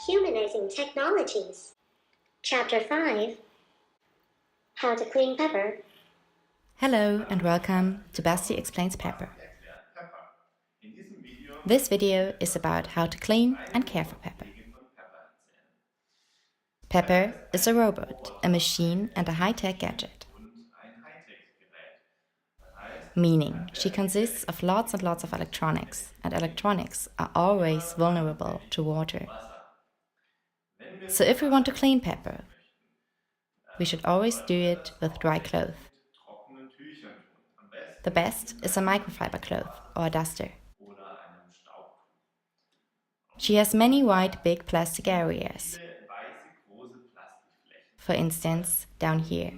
Humanizing Technologies. Chapter 5. How to Clean Pepper. Hello and welcome to Basti Explains Pepper. This video is about how to clean and care for Pepper. Pepper is a robot, a machine and a high-tech gadget. Meaning, she consists of lots and lots of electronics, and electronics are always vulnerable to water. So if we want to clean Pepper, we should always do it with dry cloth. The best is a microfiber cloth or a duster. She has many white big plastic areas. For instance, down here.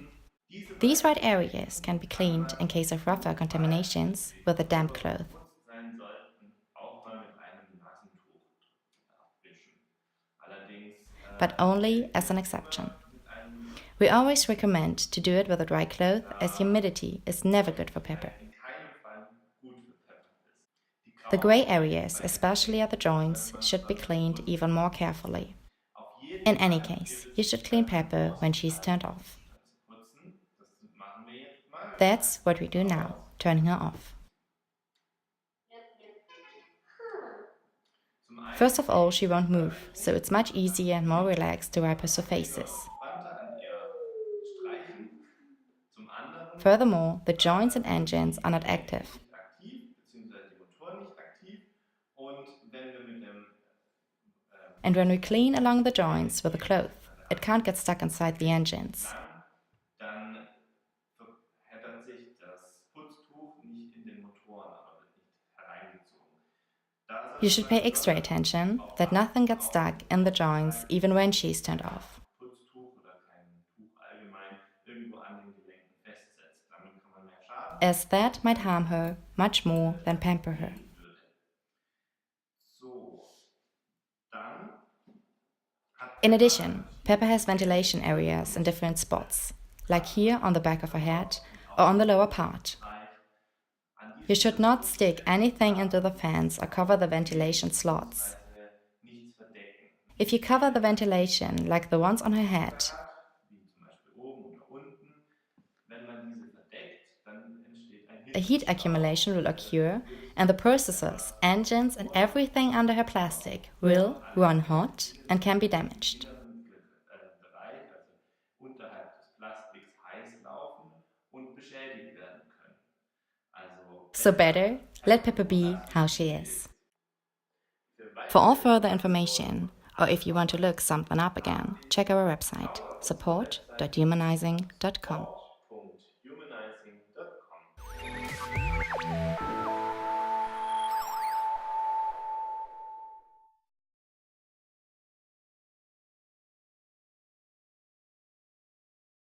These white areas can be cleaned in case of rougher contaminations with a damp cloth. But only as an exception. We always recommend to do it with a dry cloth, as humidity is never good for Pepper. The gray areas, especially at the joints, should be cleaned even more carefully. In any case, you should clean Pepper when she's turned off. That's what we do now, turning her off. First of all, she won't move, so it's much easier and more relaxed to wipe her surfaces. Furthermore, the joints and engines are not active. And when we clean along the joints with a cloth, it can't get stuck inside the engines. You should pay extra attention that nothing gets stuck in the joints even when she's turned off. As that might harm her much more than pamper her. In addition, Pepper has ventilation areas in different spots, like here on the back of her head or on the lower part. You should not stick anything into the fans or cover the ventilation slots. If you cover the ventilation like the ones on her head, a heat accumulation will occur and the processors, engines and everything under her plastic will run hot and can be damaged. So better let Pepper be how she is. For all further information, or if you want to look something up again, check our website support.humanizing.com.